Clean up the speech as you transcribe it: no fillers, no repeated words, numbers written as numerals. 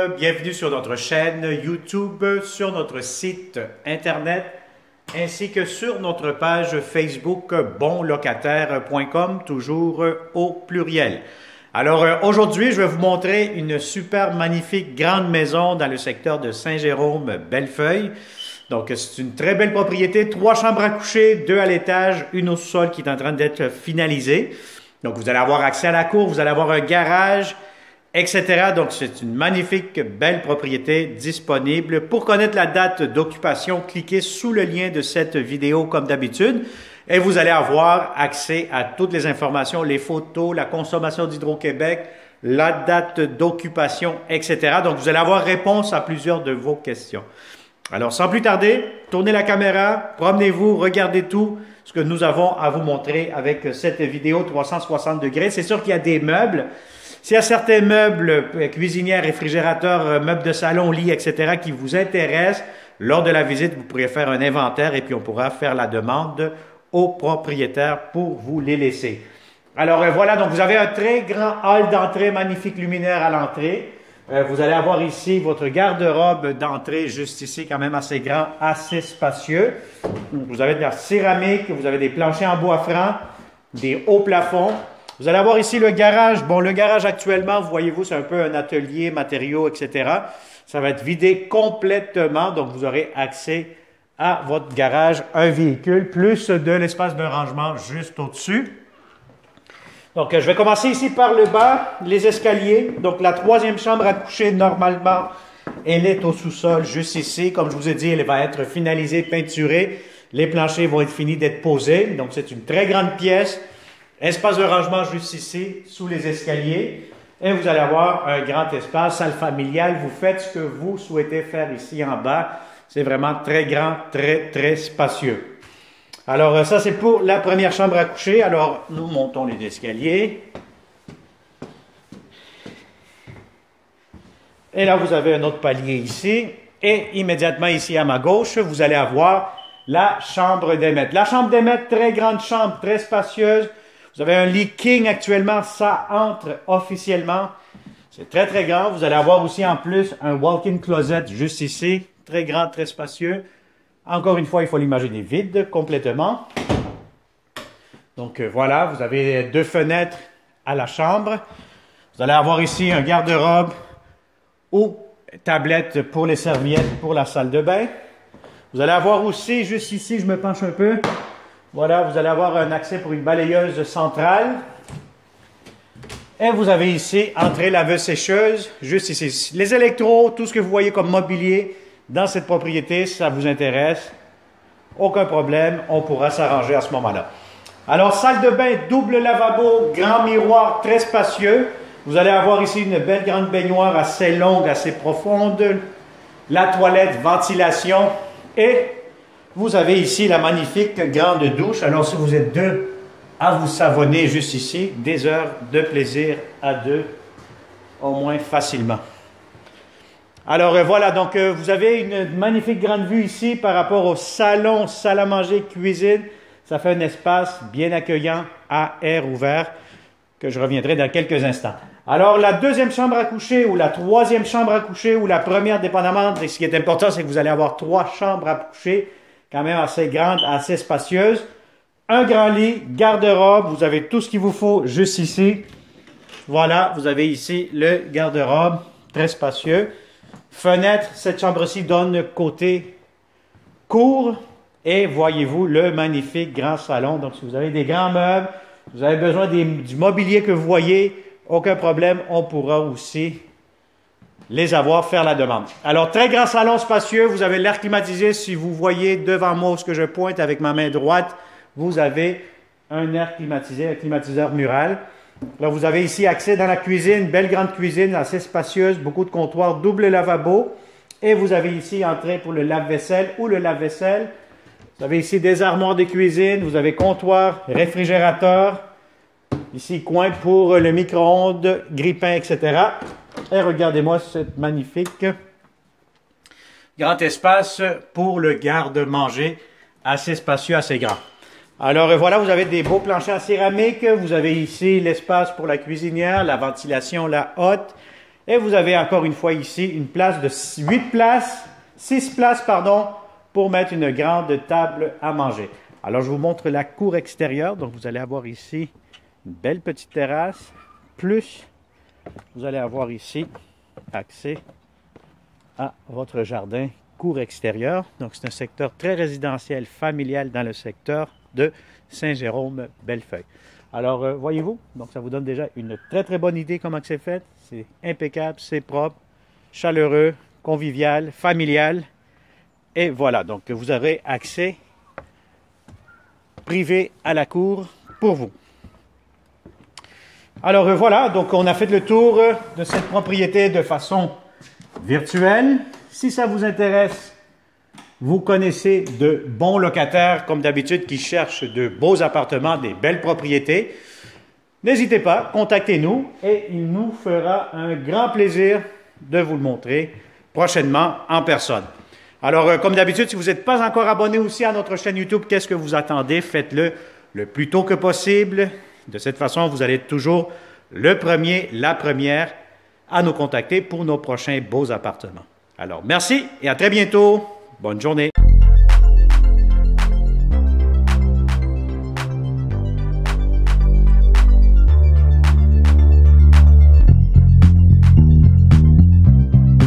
bienvenue sur notre chaîne YouTube, sur notre site internet, ainsi que sur notre page Facebook bonlocataire.com, toujours au pluriel. Alors aujourd'hui, je vais vous montrer une super magnifique grande maison dans le secteur de Saint-Jérôme-Bellefeuille. Donc c'est une très belle propriété, 3 chambres à coucher, 2 à l'étage, une au sol qui est en train d'être finalisée. Donc vous allez avoir accès à la cour, vous allez avoir un garage, etc. Donc, c'est une magnifique, belle propriété disponible. Pour connaître la date d'occupation, cliquez sous le lien de cette vidéo comme d'habitude et vous allez avoir accès à toutes les informations, les photos, la consommation d'Hydro-Québec, la date d'occupation, etc. Donc, vous allez avoir réponse à plusieurs de vos questions. Alors, sans plus tarder, tournez la caméra, promenez-vous, regardez tout ce que nous avons à vous montrer avec cette vidéo 360 degrés. C'est sûr qu'il y a des meubles. S'il y a certains meubles, cuisinières, réfrigérateurs, meubles de salon, lits, etc. qui vous intéressent, lors de la visite, vous pourrez faire un inventaire et puis on pourra faire la demande au propriétaire pour vous les laisser. Alors voilà, donc vous avez un très grand hall d'entrée, magnifique luminaire à l'entrée. Vous allez avoir ici votre garde-robe d'entrée, juste ici, quand même assez grand, assez spacieux. Vous avez de la céramique, vous avez des planchers en bois franc, des hauts plafonds. Vous allez avoir ici le garage. Bon, le garage actuellement, voyez-vous, c'est un peu un atelier, matériaux, etc. Ça va être vidé complètement, donc vous aurez accès à votre garage, un véhicule, plus de l'espace de rangement juste au-dessus. Donc, je vais commencer ici par le bas, les escaliers. Donc, la 3e chambre à coucher, normalement, elle est au sous-sol, juste ici. Comme je vous ai dit, elle va être finalisée, peinturée. Les planchers vont être finis d'être posés. Donc, c'est une très grande pièce. Espace de rangement juste ici, sous les escaliers. Et vous allez avoir un grand espace, salle familiale. Vous faites ce que vous souhaitez faire ici en bas. C'est vraiment très grand, très spacieux. Alors, ça, c'est pour la première chambre à coucher. Alors, nous montons les escaliers. Et là, vous avez un autre palier ici. Et immédiatement ici à ma gauche, vous allez avoir la chambre des maîtres. La chambre des maîtres, très grande chambre, très spacieuse. Vous avez un lit king actuellement, ça entre officiellement. C'est très grand. Vous allez avoir aussi en plus un walk-in closet juste ici. Très grand, très spacieux. Encore une fois, il faut l'imaginer vide complètement. Donc voilà, vous avez 2 fenêtres à la chambre. Vous allez avoir ici un garde-robe ou tablette pour les serviettes pour la salle de bain. Vous allez avoir aussi, juste ici, je me penche un peu. Voilà, vous allez avoir un accès pour une balayeuse centrale. Et vous avez ici, entrée laveuse-sécheuse, juste ici. Les électros, tout ce que vous voyez comme mobilier dans cette propriété, ça vous intéresse, aucun problème, on pourra s'arranger à ce moment-là. Alors, salle de bain, double lavabo, grand miroir, très spacieux. Vous allez avoir ici une belle grande baignoire assez longue, assez profonde. La toilette, ventilation et vous avez ici la magnifique grande douche. Alors, si vous êtes 2 à vous savonner juste ici, des heures de plaisir à 2, au moins facilement. Alors, voilà, donc vous avez une magnifique grande vue ici par rapport au salon, salle à manger, cuisine. Ça fait un espace bien accueillant à air ouvert que je reviendrai dans quelques instants. Alors, la 2e chambre à coucher ou la 3e chambre à coucher ou la première, dépendamment, ce qui est important, c'est que vous allez avoir 3 chambres à coucher quand même assez grande, assez spacieuse. Un grand lit, garde-robe, vous avez tout ce qu'il vous faut juste ici. Voilà, vous avez ici le garde-robe, très spacieux. Fenêtre, cette chambre-ci donne côté cour. Et voyez-vous le magnifique grand salon. Donc, si vous avez des grands meubles, vous avez besoin du mobilier que vous voyez, aucun problème, on pourra aussi les avoir, faire la demande. Alors, très grand salon spacieux, vous avez l'air climatisé. Si vous voyez devant moi ce que je pointe avec ma main droite, vous avez un air climatisé, un climatiseur mural. Là, vous avez ici accès dans la cuisine, belle grande cuisine, assez spacieuse, beaucoup de comptoirs, double lavabo. Et vous avez ici entrée pour le lave-vaisselle ou le lave-vaisselle. Vous avez ici des armoires de cuisine, vous avez comptoir, réfrigérateur. Ici, coin pour le micro-ondes, grille-pain, etc. Et regardez-moi cette magnifique grand espace pour le garde-manger, assez spacieux, assez grand. Alors voilà, vous avez des beaux planchers en céramique. Vous avez ici l'espace pour la cuisinière, la ventilation, la hotte. Et vous avez encore une fois ici une place de 6 places, pardon, pour mettre une grande table à manger. Alors, je vous montre la cour extérieure. Donc, vous allez avoir ici une belle petite terrasse. Plus, vous allez avoir ici accès à votre jardin, cour extérieure. Donc, c'est un secteur très résidentiel, familial dans le secteur de Saint-Jérôme-Bellefeuille. Alors, voyez-vous, donc ça vous donne déjà une très, très bonne idée comment c'est fait. C'est impeccable, c'est propre, chaleureux, convivial, familial. Et voilà, donc vous aurez accès privé à la cour pour vous. Alors, voilà, donc on a fait le tour de cette propriété de façon virtuelle. Si ça vous intéresse, vous connaissez de bons locataires, comme d'habitude, qui cherchent de beaux appartements, des belles propriétés. N'hésitez pas, contactez-nous et il nous fera un grand plaisir de vous le montrer prochainement en personne. Alors, comme d'habitude, si vous n'êtes pas encore abonné aussi à notre chaîne YouTube, qu'est-ce que vous attendez? Faites-le le plus tôt que possible. De cette façon, vous allez être toujours le premier, la première à nous contacter pour nos prochains beaux appartements. Alors, merci et à très bientôt. Bonne journée.